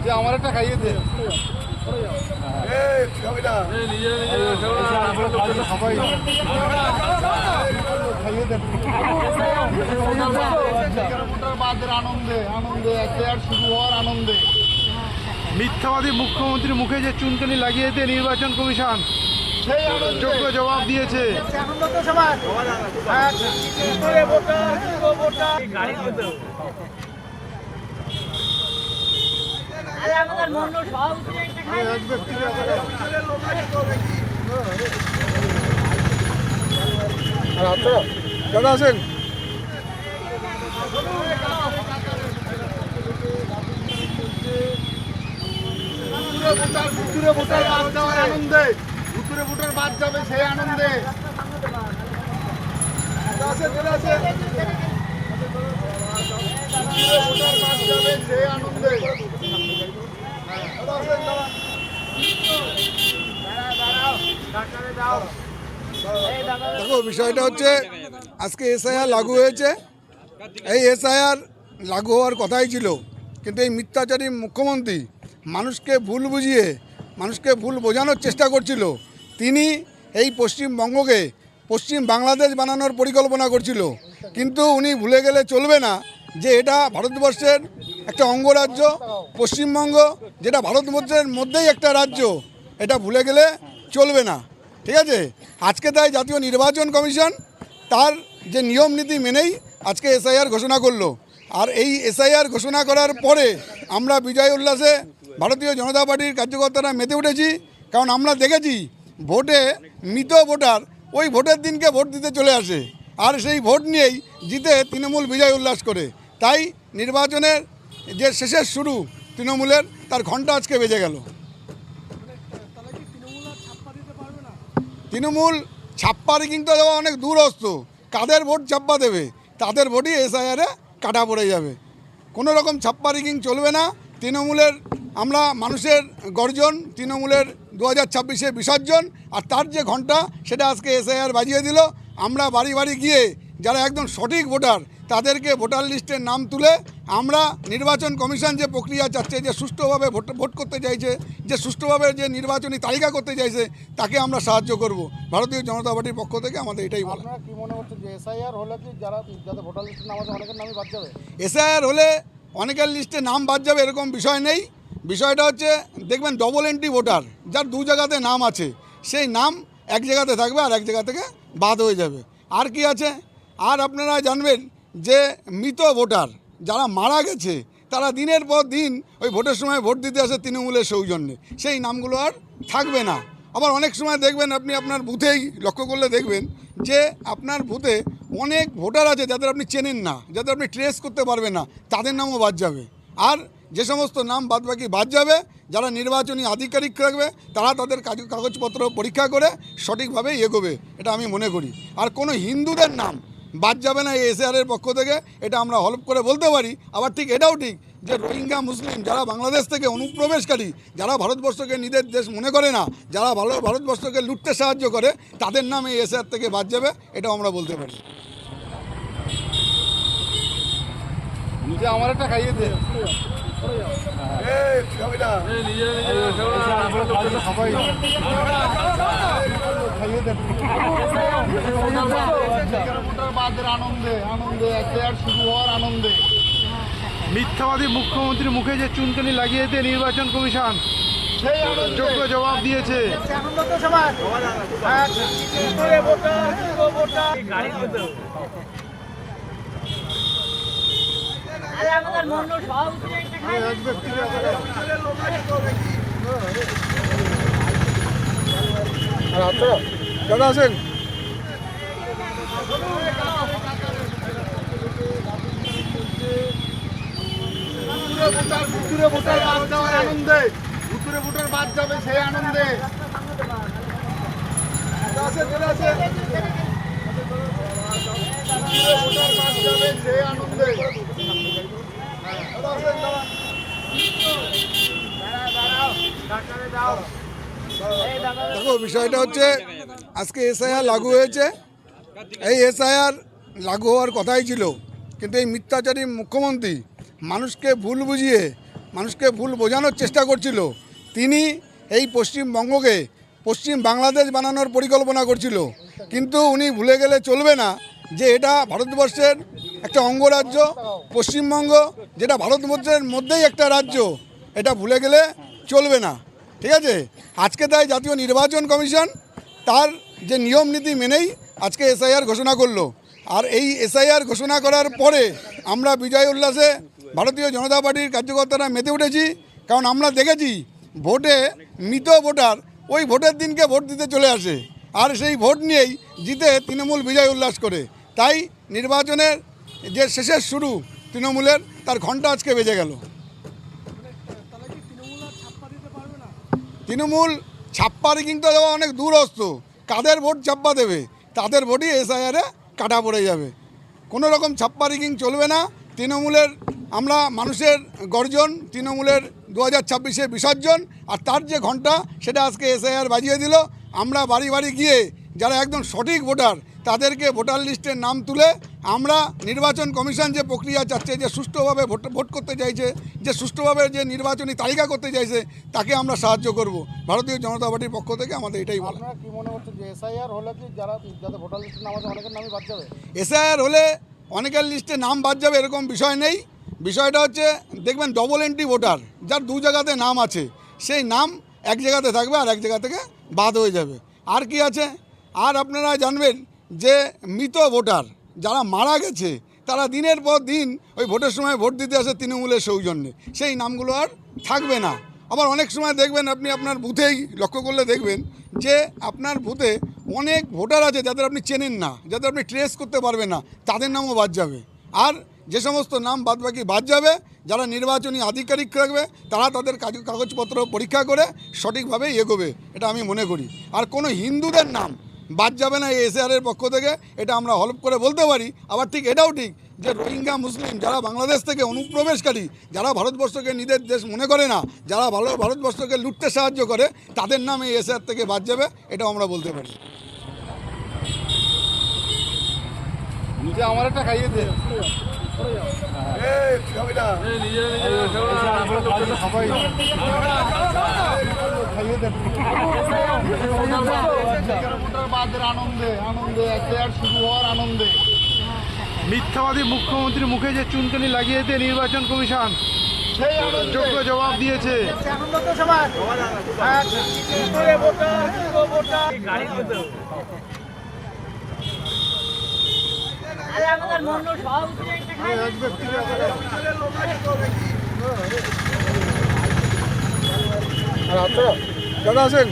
যে আমার একটা খাইয়ে দে আনন্দে আনন্দে এসআইআর শুরু হওয়ার আনন্দে। মিথ্যাবাদী মুখ্যমন্ত্রীর মুখে যে চুনকালি লাগিয়েছে নির্বাচন কমিশন যোগ্য জবাব দিয়েছে। দাদা আছেন ভুতুরে ভোটার বাদ যাওয়ার আনন্দে, ভুতুরে ভোটার বাদ যাবে সেই আনন্দে। ভোটার বাদ যাবে সেই আনন্দে। দেখো, বিষয়টা হচ্ছে আজকে এসআইআর লাগু হয়েছে। এই এসআইআর লাগু হওয়ার কথাই ছিল, কিন্তু এই মিথ্যাচারী মুখ্যমন্ত্রী মানুষকে ভুল বুঝিয়ে মানুষকে ভুল বোঝানোর চেষ্টা করছিল। তিনি এই পশ্চিমবঙ্গকে পশ্চিম বাংলাদেশ বানানোর পরিকল্পনা করছিল, কিন্তু উনি ভুলে গেলে চলবে না যে এটা ভারতবর্ষের একটা অঙ্গরাজ্য পশ্চিমবঙ্গ, যেটা ভারতবর্ষের মধ্যেই একটা রাজ্য। এটা ভুলে গেলে চলবে না, ঠিক আছে? আজকে তাই জাতীয় নির্বাচন কমিশন তার যে নিয়ম নীতি মেনেই আজকে এসআইআর ঘোষণা করলো। আর এই এসআইআর ঘোষণা করার পরে আমরা বিজয় উল্লাসে ভারতীয় জনতা পার্টির কার্যকর্তারা মেতে উঠেছি, কারণ আমরা দেখেছি ভোটে মৃত ভোটার ওই ভোটের দিনকে ভোট দিতে চলে আসে, আর সেই ভোট নিয়েই জিতে তৃণমূল বিজয় উল্লাস করে। তাই নির্বাচনের যে শেষের শুরু তৃণমূলের, তার ঘণ্টা আজকে বেজে গেল। তৃণমূল ছাপ্পা রিগিংটা দেওয়া অনেক দূরস্থ। কাদের ভোট ছাপ্পা দেবে? তাদের ভোটই এসআইআরে কাটা পড়ে যাবে। কোনো রকম ছাপ্পা রিগিং চলবে না। তৃণমূলের আমরা মানুষের গর্জন, তৃণমূলের 2026-এ বিসর্জন, আর তার যে ঘণ্টা সেটা আজকে এসআইআর বাজিয়ে দিল। আমরা বাড়ি বাড়ি গিয়ে যারা একদম সঠিক ভোটার তাদেরকে ভোটার লিস্টের নাম তুলে আমরা নির্বাচন কমিশন যে প্রক্রিয়া চাচ্ছে, যে সুষ্ঠুভাবে ভোট করতে চাইছে, যে সুষ্ঠুভাবে যে নির্বাচনী তালিকা করতে চাইছে, তাকে আমরা সাহায্য করব। ভারতীয় জনতা পার্টির পক্ষ থেকে আমাদের এটাই বলা। আপনার কি মনে হচ্ছে যে এসআইআর হলে কি যাদের ভোটার লিস্টের নাম আছে অনেকের নামই বাদ যাবে? এসআইআর হলে অনেকের লিস্টে নাম বাদ যাবে এরকম বিষয় নেই। বিষয়টা হচ্ছে, দেখবেন ডবল এন্ট্রি ভোটার যার দু জায়গাতে নাম আছে, সেই নাম এক জায়গাতে থাকবে আর এক জায়গা থেকে বাদ হয়ে যাবে। আর কি আছে? আর আপনারা জানবেন যে মৃত ভোটার যারা মারা গেছে, তারা দিনের পর দিন ওই ভোটের সময় ভোট দিতে আসে তৃণমূলের সৌজন্যে, সেই নামগুলো আর থাকবে না। আবার অনেক সময় দেখবেন আপনি আপনার বুথেই লক্ষ্য করলে দেখবেন যে আপনার বুথে অনেক ভোটার আছে যাদের আপনি চেনেন না, যাদের আপনি ট্রেস করতে পারবেন না, তাদের নামও বাদ যাবে। আর যে সমস্ত নাম বাদবাকি বাদ যাবে, যারা নির্বাচনী আধিকারিক থাকবে তারা তাদের কাগজপত্র পরীক্ষা করে সঠিকভাবে এগোবে, এটা আমি মনে করি। আর কোনো হিন্দুদের নাম বাদ যাবে না এই এসআইআরের পক্ষ থেকে, এটা আমরা হলফ করে বলতে পারি। আবার ঠিক এটাও ঠিক যে রোহিঙ্গা মুসলিম যারা বাংলাদেশ থেকে অনুপ্রবেশকারী, যারা ভারতবর্ষকে নিজের দেশ মনে করে না, যারা ভারতবর্ষকে লুটতে সাহায্য করে, তাদের নাম এই এসআইআর থেকে বাদ যাবে, এটাও আমরা বলতে পারি। যে আমার একটা খাইয়ে দে আনন্দে আনন্দে এসআইআর শুরু হওয়ার আনন্দে। মিথ্যাবাদী মুখ্যমন্ত্রীর মুখে যে চুনকালি লাগিয়েছে নির্বাচন কমিশন যোগ্য জবাব দিয়েছে। দাদা আছেন ভুতুরে ভোটার বাদ যাওয়ার আনন্দে, ভুতুরে ভোটার বাদ যাবে সেই আনন্দে। ভোটার বাদ যাবে সেই আনন্দে। দেখো, বিষয়টা হচ্ছে আজকে এসআইআর লাগু হয়েছে। এই এসআইআর লাগু হওয়ার কথাই ছিল, কিন্তু এই মিথ্যাচারী মুখ্যমন্ত্রী মানুষকে ভুল বুঝিয়ে মানুষকে ভুল বোঝানোর চেষ্টা করছিল। তিনি এই পশ্চিমবঙ্গকে পশ্চিম বাংলাদেশ বানানোর পরিকল্পনা করছিল, কিন্তু উনি ভুলে গেলে চলবে না যে এটা ভারতবর্ষের একটা অঙ্গরাজ্য পশ্চিমবঙ্গ, যেটা ভারতবর্ষের মধ্যেই একটা রাজ্য, এটা ভুলে গেলে চলবে না। ঠিক আছে, আজকে তাই জাতীয় নির্বাচন কমিশন তার যে নিয়ম নীতি মেনেই আজকে এসআইআর ঘোষণা করলো। আর এই এসআইআর ঘোষণা করার পরে আমরা বিজয় উল্লাসে ভারতীয় জনতা পার্টির কার্যকর্তারা মেতে উঠেছি, কারণ আমরা দেখেছি ভোটে মৃত ভোটার ওই ভোটের দিনকে ভোট দিতে চলে আসে, আর সেই ভোট নিয়েই জিতে তৃণমূল বিজয় উল্লাস করে। তাই নির্বাচনের যে শেষের শুরু তৃণমূলের, তার ঘন্টা আজকে বেজে গেল। তৃণমূল ছাপ্পা রিগিং তো দেওয়া অনেক দূরস্থ, কাদের ভোট ছাপ্পা দেবে, তাদের ভোটই এসআইআরে কাটা পড়ে যাবে। কোনো রকম ছাপ্পা রিগিং চলবে না। তৃণমূলের আমরা মানুষের গর্জন, তৃণমূলের 2026-এ বিসর্জন, আর তার যে ঘন্টা সেটা আজকে এসআইআর বাজিয়ে দিল। আমরা বাড়ি বাড়ি গিয়ে যারা একদম সঠিক ভোটার তাদেরকে ভোটার লিস্টের নাম তুলে আমরা নির্বাচন কমিশন যে প্রক্রিয়া চাচ্ছে, যে সুষ্ঠুভাবে ভোট করতে চাইছে, যে সুষ্ঠুভাবে যে নির্বাচনী তালিকা করতে চাইছে, তাকে আমরা সাহায্য করব। ভারতীয় জনতা পার্টির পক্ষ থেকে আমাদের এটাই বলা। আপনারা কি মনে হচ্ছে যে এসআইআর হলে কি যাদের ভোটার লিস্টে নাম আছে অনেকের নামই বাদ যাবে? এসআইআর হলে অনেকের লিস্টে নাম বাদ যাবে এরকম বিষয় নেই। বিষয়টা হচ্ছে দেখবেন ডবল এন্ট্রি ভোটার, যার দু জায়গাতে নাম আছে, সেই নাম এক জায়গাতে থাকবে আর এক জায়গা থেকে বাদ হয়ে যাবে। আর কি আছে, আর আপনারা জানবেন যে মৃত ভোটার যারা মারা গেছে তারা দিনের পর দিন ওই ভোটের সময় ভোট দিতে আসে তৃণমূলের সৌজন্যে, সেই নামগুলো আর থাকবে না। আবার অনেক সময় দেখবেন আপনি আপনার বুথেই লক্ষ্য করলে দেখবেন যে আপনার বুথে অনেক ভোটার আছে যাদের আপনি চেনেন না, যাদের আপনি ট্রেস করতে পারবেন না, তাদের নামও বাদ যাবে। আর যে সমস্ত নাম বাদবাকি বাদ যাবে, যারা নির্বাচনী আধিকারিক থাকবে তারা তাদের কাগজপত্র পরীক্ষা করে সঠিকভাবে এগোবে, এটা আমি মনে করি। আর কোনো হিন্দুদের নাম বাদ যাবে না এই এসআইআরের পক্ষ থেকে, এটা আমরা হলফ করে বলতে পারি। আবার ঠিক এটাও ঠিক যে রোহিঙ্গা মুসলিম যারা বাংলাদেশ থেকে অনুপ্রবেশকারী, যারা ভারতবর্ষকে নিজের দেশ মনে করে না, যারা ভারতবর্ষকে লুটতে সাহায্য করে, তাদের নাম এই এসআইআর থেকে বাদ যাবে, এটাও আমরা বলতে পারি। আমার একটা খাইয়ে দে। আনন্দে আনন্দে এসআইআর শুরু হওয়ার আনন্দে মিথ্যাবাদী মুখ্যমন্ত্রীর মুখে যে চুনকানি লাগিয়ে দিয়ে নির্বাচন কমিশন সেই আনন্দে যোগ্য জবাব দিয়েছে। দাদা আসেন।